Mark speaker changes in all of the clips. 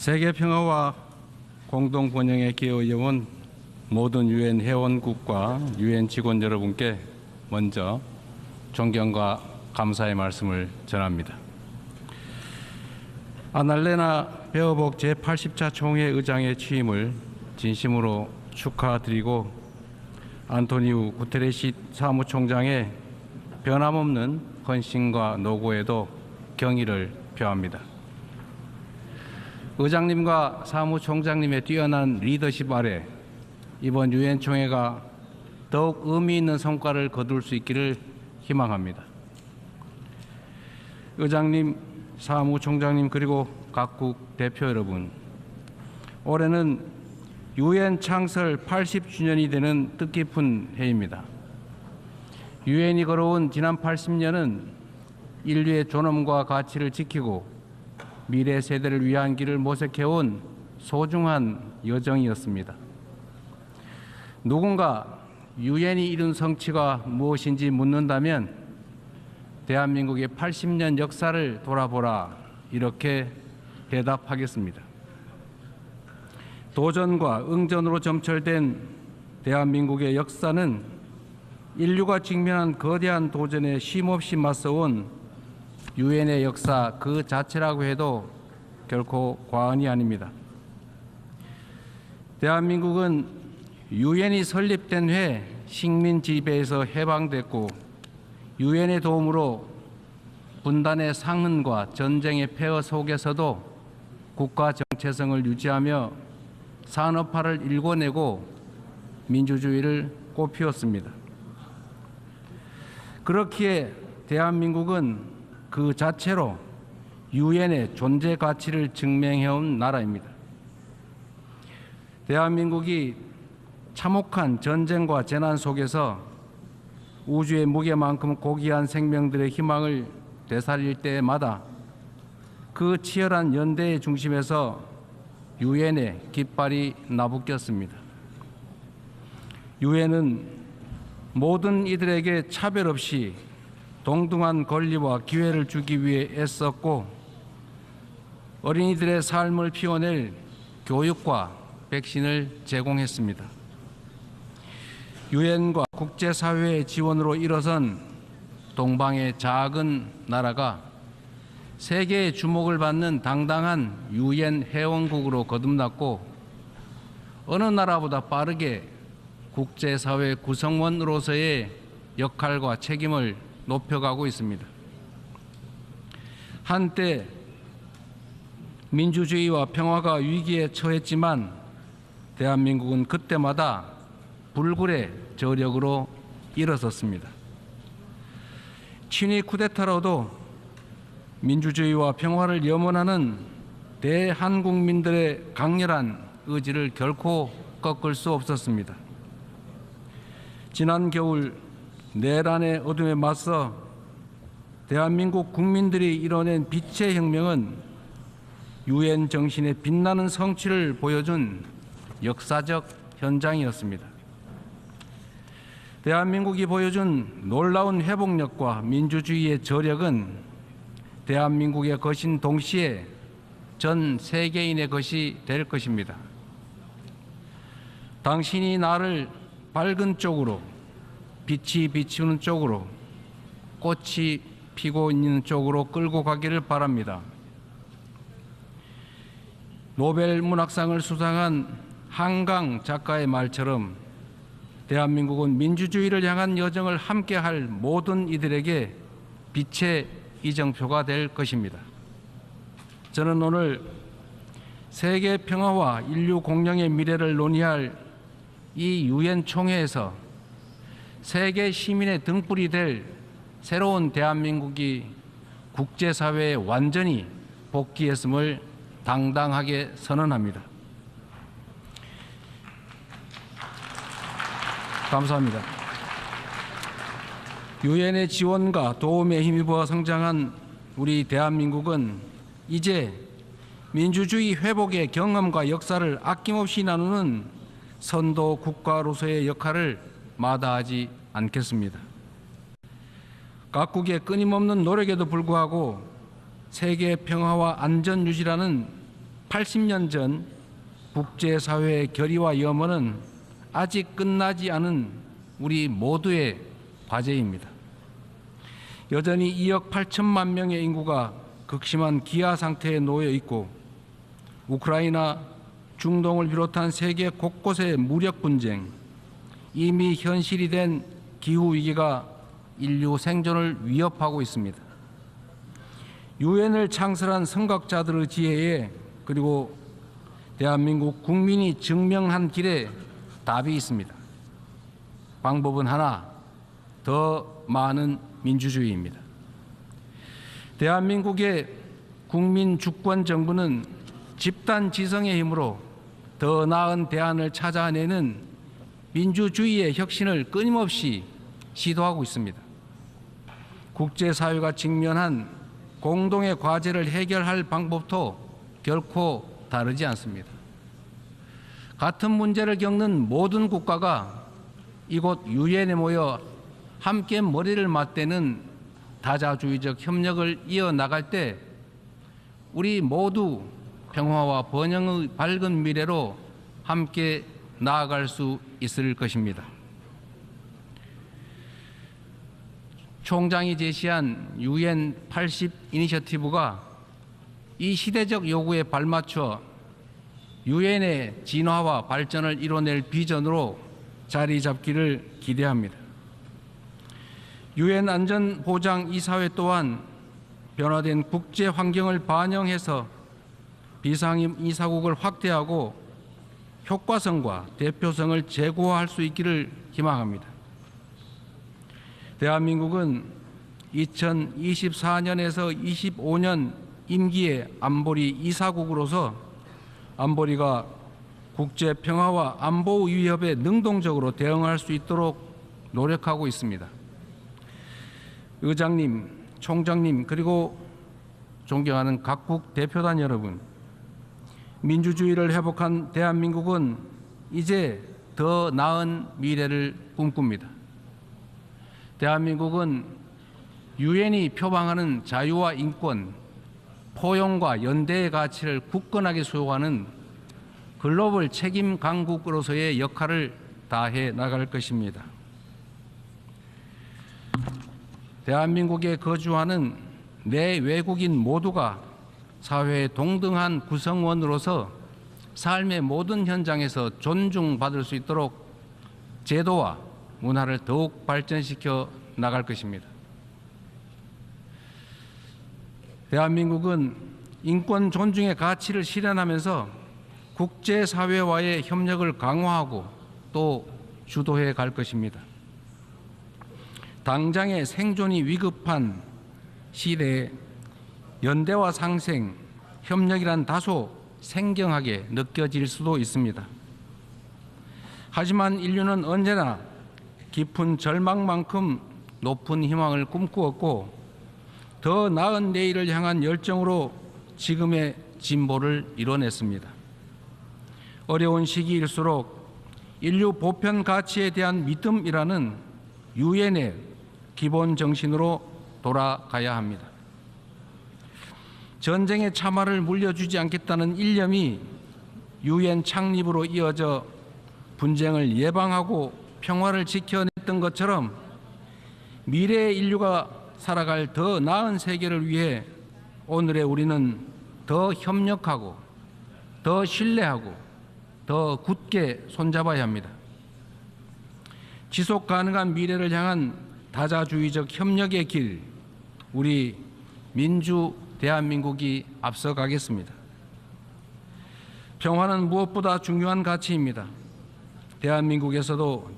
Speaker 1: 세계 평화와 공동 번영에 기여해온 모든 유엔 회원국과 유엔 직원 여러분께 먼저 존경과 감사의 말씀을 전합니다. 아날레나 베어복 제80차 총회 의장의 취임을 진심으로 축하드리고 안토니우 구테레시 사무총장의 변함없는 헌신과 노고에도 경의를 표합니다. 의장님과 사무총장님의 뛰어난 리더십 아래 이번 유엔 총회가 더욱 의미 있는 성과를 거둘 수 있기를 희망합니다. 의장님, 사무총장님 그리고 각국 대표 여러분, 올해는 유엔 창설 80주년이 되는 뜻깊은 해입니다. 유엔이 걸어온 지난 80년은 인류의 존엄과 가치를 지키고 미래 세대를 위한 길을 모색해온 소중한 여정이었습니다. 누군가 유엔이 이룬 성취가 무엇인지 묻는다면 대한민국의 80년 역사를 돌아보라 이렇게 대답하겠습니다. 도전과 응전으로 점철된 대한민국의 역사는 인류가 직면한 거대한 도전에 쉼없이 맞서온 유엔의 역사 그 자체라고 해도 결코 과언이 아닙니다. 대한민국은 유엔이 설립된 해에 식민 지배에서 해방됐고 유엔의 도움으로 분단의 상흔과 전쟁의 폐허 속에서도 국가 정체성을 유지하며 산업화를 일궈내고 민주주의를 꽃피웠습니다. 그렇기에 대한민국은 그 자체로 유엔의 존재 가치를 증명해온 나라입니다. 대한민국이 참혹한 전쟁과 재난 속에서 우주의 무게만큼 고귀한 생명들의 희망을 되살릴 때마다 그 치열한 연대의 중심에서 유엔의 깃발이 나부꼈습니다. 유엔은 모든 이들에게 차별 없이 동등한 권리와 기회를 주기 위해 애썼고 어린이들의 삶을 피워낼 교육과 백신을 제공했습니다. 유엔과 국제사회의 지원으로 일어선 동방의 작은 나라가 세계의 주목을 받는 당당한 유엔 회원국으로 거듭났고 어느 나라보다 빠르게 국제사회 구성원으로서의 역할과 책임을 높여가고 있습니다. 한때 민주주의와 평화가 위기에 처했지만 대한민국은 그때마다 불굴의 저력으로 일어섰습니다. 친위 쿠데타로도 민주주의와 평화를 염원하는 대한국민들의 강렬한 의지를 결코 꺾을 수 없었습니다. 지난 겨울 내란의 어둠에 맞서 대한민국 국민들이 이뤄낸 빛의 혁명은 유엔 정신의 빛나는 성취를 보여준 역사적 현장이었습니다. 대한민국이 보여준 놀라운 회복력과 민주주의의 저력은 대한민국의 것인 동시에 전 세계인의 것이 될 것입니다. 당신이 나를 밝은 쪽으로, 빛이 비추는 쪽으로, 꽃이 피고 있는 쪽으로 끌고 가기를 바랍니다. 노벨 문학상을 수상한 한강 작가의 말처럼 대한민국은 민주주의를 향한 여정을 함께할 모든 이들에게 빛의 이정표가 될 것입니다. 저는 오늘 세계 평화와 인류 공영의 미래를 논의할 이 유엔 총회에서 세계 시민의 등불이 될 새로운 대한민국이 국제사회에 완전히 복귀했음을 당당하게 선언합니다. 감사합니다. 유엔의 지원과 도움에 힘입어 성장한 우리 대한민국은 이제 민주주의 회복의 경험과 역사를 아낌없이 나누는 선도 국가로서의 역할을 마다하지 않겠습니다. 각국의 끊임없는 노력에도 불구하고 세계 평화와 안전 유지라는 80년 전 국제사회의 결의와 염원은 아직 끝나지 않은 우리 모두의 과제입니다. 여전히 2억 8천만 명의 인구가 극심한 기아 상태에 놓여 있고 우크라이나, 중동을 비롯한 세계 곳곳의 무력 분쟁, 이미 현실이 된 기후위기가 인류 생존을 위협하고 있습니다. 유엔을 창설한 선각자들의 지혜에 그리고 대한민국 국민이 증명한 길에 답이 있습니다. 방법은 하나, 더 많은 민주주의입니다. 대한민국의 국민 주권 정부는 집단 지성의 힘으로 더 나은 대안을 찾아내는 민주주의의 혁신을 끊임없이 시도하고 있습니다. 국제사회가 직면한 공동의 과제를 해결할 방법도 결코 다르지 않습니다. 같은 문제를 겪는 모든 국가가 이곳 유엔에 모여 함께 머리를 맞대는 다자주의적 협력을 이어나갈 때 우리 모두 평화와 번영의 밝은 미래로 함께 나아갈 수 있을 것입니다. 총장이 제시한 UN 80 이니셔티브가 이 시대적 요구에 발맞춰 유엔의 진화와 발전을 이뤄낼 비전으로 자리 잡기를 기대합니다. 유엔 안전보장이사회 또한 변화된 국제 환경을 반영해서 비상임이사국을 확대하고 효과성과 대표성을 제고할 수 있기를 희망합니다. 대한민국은 2024년에서 25년 임기의 안보리 이사국으로서 안보리가 국제 평화와 안보 위협에 능동적으로 대응할 수 있도록 노력하고 있습니다. 의장님, 총장님, 그리고 존경하는 각국 대표단 여러분, 민주주의를 회복한 대한민국은 이제 더 나은 미래를 꿈꿉니다. 대한민국은 유엔이 표방하는 자유와 인권, 포용과 연대의 가치를 굳건하게 수호하는 글로벌 책임 강국으로서의 역할을 다해 나갈 것입니다. 대한민국에 거주하는 내 외국인 모두가 사회의 동등한 구성원으로서 삶의 모든 현장에서 존중받을 수 있도록 제도와 문화를 더욱 발전시켜 나갈 것입니다. 대한민국은 인권 존중의 가치를 실현하면서 국제사회와의 협력을 강화하고 또 주도해 갈 것입니다. 당장의 생존이 위급한 시대에 연대와 상생, 협력이란 다소 생경하게 느껴질 수도 있습니다. 하지만 인류는 언제나 깊은 절망만큼 높은 희망을 꿈꾸었고 더 나은 내일을 향한 열정으로 지금의 진보를 이뤄냈습니다. 어려운 시기일수록 인류 보편 가치에 대한 믿음이라는 유엔의 기본 정신으로 돌아가야 합니다. 전쟁의 참화를 물려주지 않겠다는 일념이 유엔 창립으로 이어져 분쟁을 예방하고 평화를 지켜냈던 것처럼 미래의 인류가 살아갈 더 나은 세계를 위해 오늘의 우리는 더 협력하고 더 신뢰하고 더 굳게 손잡아야 합니다. 지속 가능한 미래를 향한 다자주의적 협력의 길, 우리 민주 대한민국이 앞서가겠습니다. 평화는 무엇보다 중요한 가치입니다. 대한민국에서도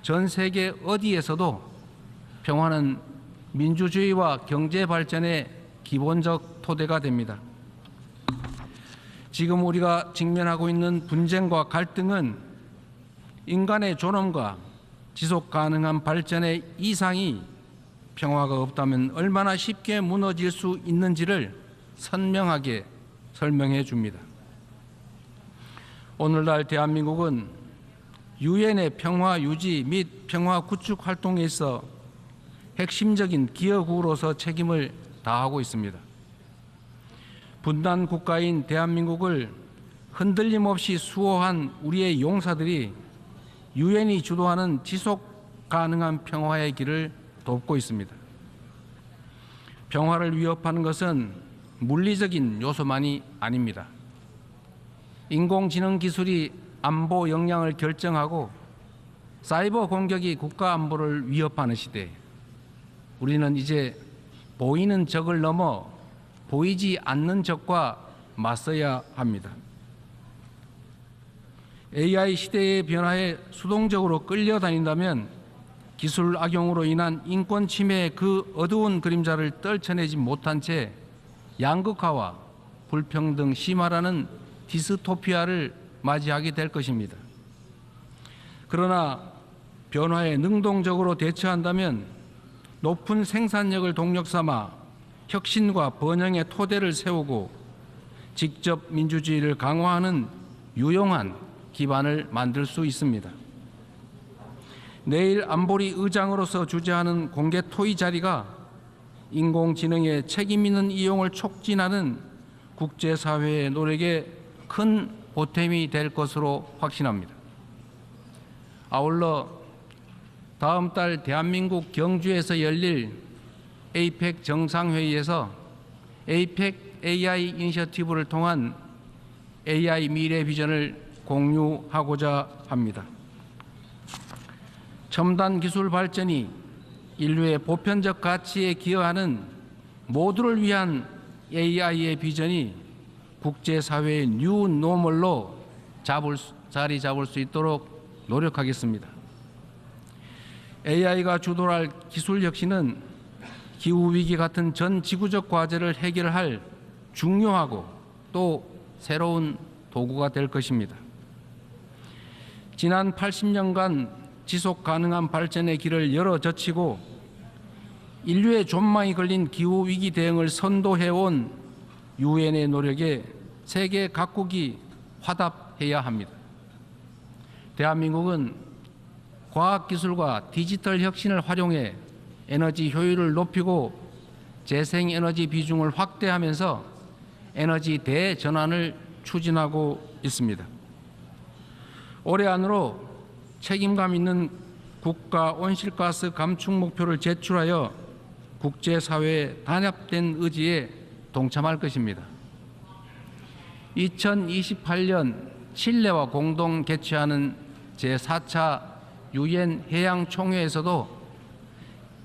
Speaker 1: 전 세계 어디에서도 평화는 민주주의와 경제 발전의 기본적 토대가 됩니다. 지금 우리가 직면하고 있는 분쟁과 갈등은 인간의 존엄과 지속 가능한 발전의 이상이 평화가 없다면 얼마나 쉽게 무너질 수 있는지를 선명하게 설명해 줍니다. 오늘날 대한민국은 유엔의 평화 유지 및 평화 구축 활동에 있어 핵심적인 기여국으로서 책임을 다하고 있습니다. 분단 국가인 대한민국을 흔들림 없이 수호한 우리의 용사들이 유엔이 주도하는 지속 가능한 평화의 길을 돕고 있습니다. 평화를 위협하는 것은 물리적인 요소만이 아닙니다. 인공지능 기술이 안보 역량을 결정하고 사이버 공격이 국가 안보를 위협하는 시대, 우리는 이제 보이는 적을 넘어 보이지 않는 적과 맞서야 합니다. AI 시대의 변화에 수동적으로 끌려다닌다면 기술 악용으로 인한 인권 침해의 그 어두운 그림자를 떨쳐내지 못한 채 양극화와 불평등 심화라는 디스토피아를 맞이하게 될 것입니다. 그러나 변화에 능동적으로 대처한다면 높은 생산력을 동력 삼아 혁신과 번영의 토대를 세우고 직접 민주주의를 강화하는 유용한 기반을 만들 수 있습니다. 내일 안보리 의장으로서 주재하는 공개 토의 자리가 인공지능의 책임 있는 이용을 촉진하는 국제사회의 노력에 큰 보탬이 될 것으로 확신합니다. 아울러 다음 달 대한민국 경주에서 열릴 에이펙 정상회의에서 에이펙 AI 이니셔티브를 통한 AI 미래 비전을 공유하고자 합니다. 첨단 기술 발전이 인류의 보편적 가치에 기여하는 모두를 위한 AI의 비전이 국제사회의 뉴 노멀로 자리 잡을 수 있도록 노력하겠습니다. AI가 주도할 기술 혁신은 기후위기 같은 전 지구적 과제를 해결할 중요하고 또 새로운 도구가 될 것입니다. 지난 80년간 지속 가능한 발전의 길을 열어젖히고 인류의 존망이 걸린 기후위기 대응을 선도해온 유엔의 노력에 세계 각국이 화답해야 합니다. 대한민국은 과학기술과 디지털 혁신을 활용해 에너지 효율을 높이고 재생에너지 비중을 확대하면서 에너지 대전환을 추진하고 있습니다. 올해 안으로 책임감 있는 국가 온실가스 감축 목표를 제출하여 국제사회의 단합된 의지에 동참할 것입니다. 2028년 칠레와 공동 개최하는 제4차 유엔 해양총회에서도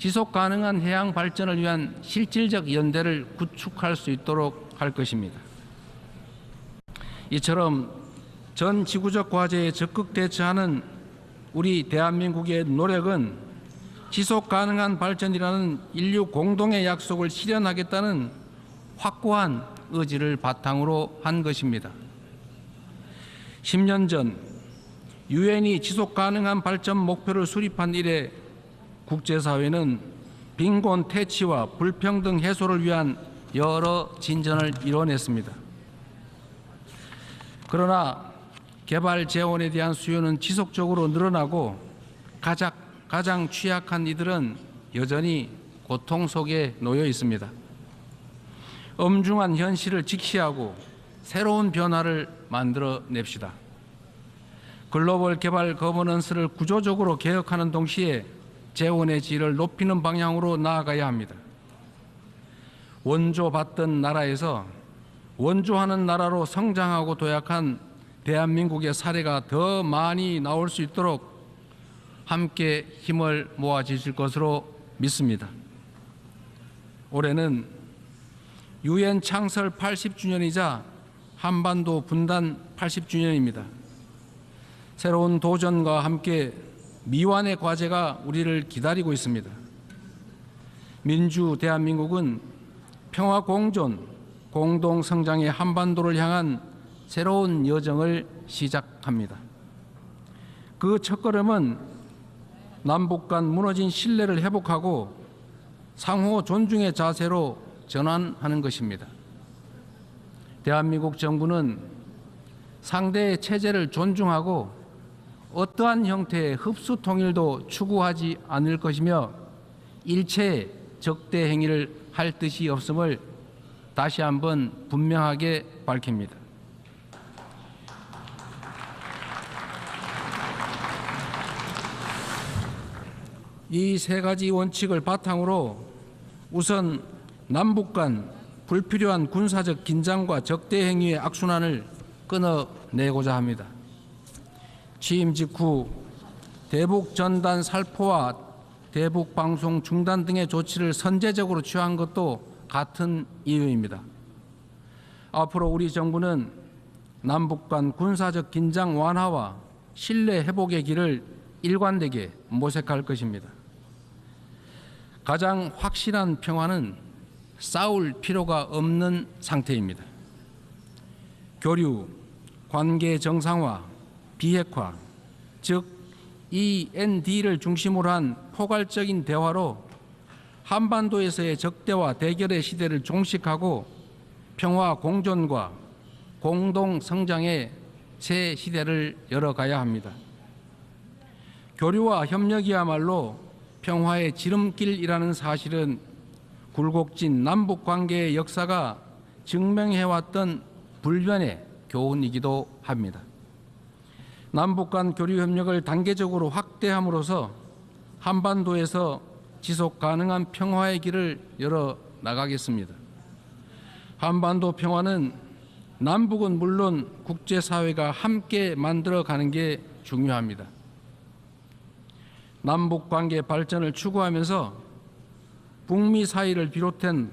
Speaker 1: 지속 가능한 해양 발전을 위한 실질적 연대를 구축할 수 있도록 할 것입니다. 이처럼 전 지구적 과제에 적극 대처하는 우리 대한민국의 노력은 지속 가능한 발전이라는 인류 공동의 약속을 실현하겠다는 확고한 의지를 바탕으로 한 것입니다. 10년 전 유엔이 지속 가능한 발전 목표를 수립한 이래 국제사회는 빈곤 퇴치와 불평등 해소를 위한 여러 진전을 이뤄냈습니다. 그러나 개발 재원에 대한 수요는 지속적으로 늘어나고 가장 취약한 이들은 여전히 고통 속에 놓여 있습니다. 엄중한 현실을 직시하고 새로운 변화를 만들어냅시다. 글로벌 개발 거버넌스를 구조적으로 개혁하는 동시에 재원의 질을 높이는 방향으로 나아가야 합니다. 원조받던 나라에서 원조하는 나라로 성장하고 도약한 대한민국의 사례가 더 많이 나올 수 있도록 함께 힘을 모아 주실 것으로 믿습니다. 올해는 유엔 창설 80주년이자 한반도 분단 80주년입니다. 새로운 도전과 함께 미완의 과제가 우리를 기다리고 있습니다. 민주 대한민국은 평화 공존, 공동 성장의 한반도를 향한 새로운 여정을 시작합니다. 그 첫걸음은 남북 간 무너진 신뢰를 회복하고 상호 존중의 자세로 전환하는 것입니다. 대한민국 정부는 상대의 체제를 존중하고 어떠한 형태의 흡수 통일도 추구하지 않을 것이며 일체의 적대 행위를 할 뜻이 없음을 다시 한번 분명하게 밝힙니다. 이 세 가지 원칙을 바탕으로 우선 남북 간 불필요한 군사적 긴장과 적대 행위의 악순환을 끊어내고자 합니다. 취임 직후 대북 전단 살포와 대북 방송 중단 등의 조치를 선제적으로 취한 것도 같은 이유입니다. 앞으로 우리 정부는 남북 간 군사적 긴장 완화와 신뢰 회복의 길을 일관되게 모색할 것입니다. 가장 확실한 평화는 싸울 필요가 없는 상태입니다. 교류, 관계 정상화, 비핵화, 즉 END를 중심으로 한 포괄적인 대화로 한반도에서의 적대와 대결의 시대를 종식하고 평화 공존과 공동 성장의 새 시대를 열어가야 합니다. 교류와 협력이야말로 평화의 지름길이라는 사실은 굴곡진 남북 관계의 역사가 증명해왔던 불변의 교훈이기도 합니다. 남북 간 교류 협력을 단계적으로 확대함으로써 한반도에서 지속 가능한 평화의 길을 열어 나가겠습니다. 한반도 평화는 남북은 물론 국제사회가 함께 만들어가는 게 중요합니다. 남북 관계 발전을 추구하면서 북미 사이를 비롯한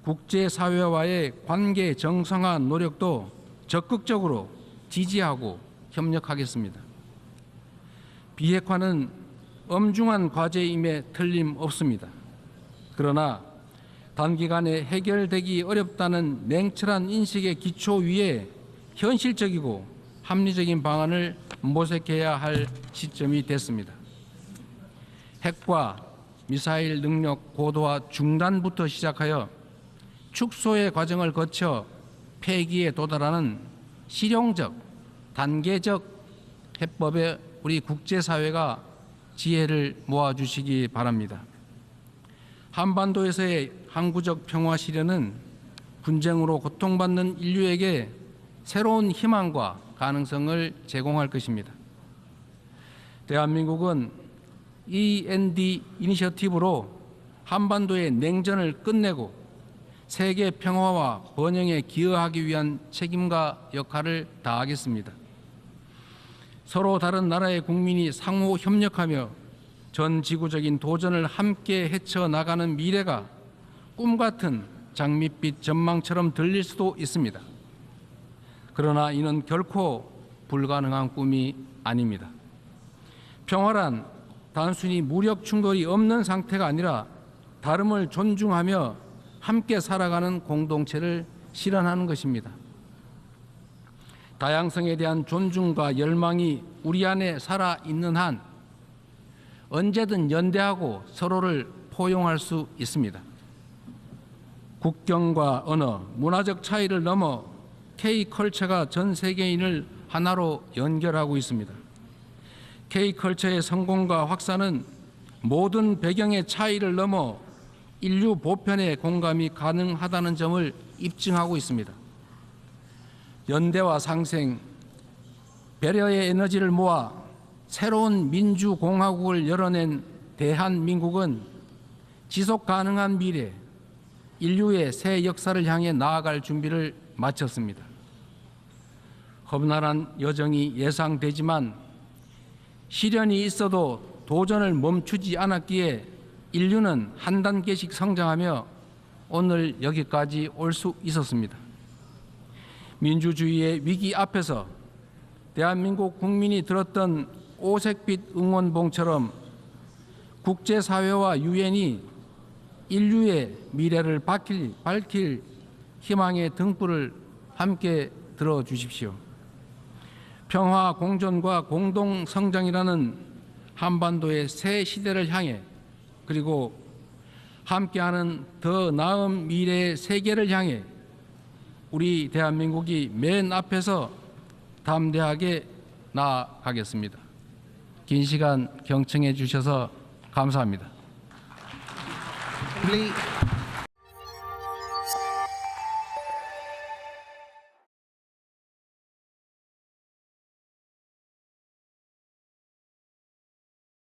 Speaker 1: 국제사회와의 관계 정상화 노력도 적극적으로 지지하고 협력하겠습니다. 비핵화는 엄중한 과제임에 틀림없습니다. 그러나 단기간에 해결되기 어렵다는 냉철한 인식의 기초 위에 현실적이고 합리적인 방안을 모색해야 할 시점이 됐습니다. 핵과 미사일 능력 고도화 중단부터 시작하여 축소의 과정을 거쳐 폐기에 도달하는 실용적, 단계적 해법에 우리 국제사회가 지혜를 모아주시기 바랍니다. 한반도에서의 항구적 평화 실현은 분쟁으로 고통받는 인류에게 새로운 희망과 가능성을 제공할 것입니다. 대한민국은 END 이니셔티브로 한반도의 냉전을 끝내고 세계 평화와 번영에 기여하기 위한 책임과 역할을 다하겠습니다. 서로 다른 나라의 국민이 상호 협력하며 전 지구적인 도전을 함께 헤쳐나가는 미래가 꿈같은 장밋빛 전망처럼 들릴 수도 있습니다. 그러나 이는 결코 불가능한 꿈이 아닙니다. 평화란 단순히 무력 충돌이 없는 상태가 아니라 다름을 존중하며 함께 살아가는 공동체를 실현하는 것입니다. 다양성에 대한 존중과 열망이 우리 안에 살아있는 한 언제든 연대하고 서로를 포용할 수 있습니다. 국경과 언어, 문화적 차이를 넘어 K컬처가 전 세계인을 하나로 연결하고 있습니다. K컬처의 성공과 확산은 모든 배경의 차이를 넘어 인류 보편의 공감이 가능하다는 점을 입증하고 있습니다. 연대와 상생, 배려의 에너지를 모아 새로운 민주공화국을 열어낸 대한민국은 지속 가능한 미래, 인류의 새 역사를 향해 나아갈 준비를 마쳤습니다. 험난한 여정이 예상되지만 시련이 있어도 도전을 멈추지 않았기에 인류는 한 단계씩 성장하며 오늘 여기까지 올 수 있었습니다. 민주주의의 위기 앞에서 대한민국 국민이 들었던 오색빛 응원봉처럼 국제사회와 유엔이 인류의 미래를 밝힐 희망의 등불을 함께 들어주십시오. 평화 공존과 공동 성장이라는 한반도의 새 시대를 향해 그리고 함께하는 더 나은 미래의 세계를 향해 우리 대한민국이 맨 앞에서 담대하게 나아가겠습니다. 긴 시간 경청해 주셔서 감사합니다.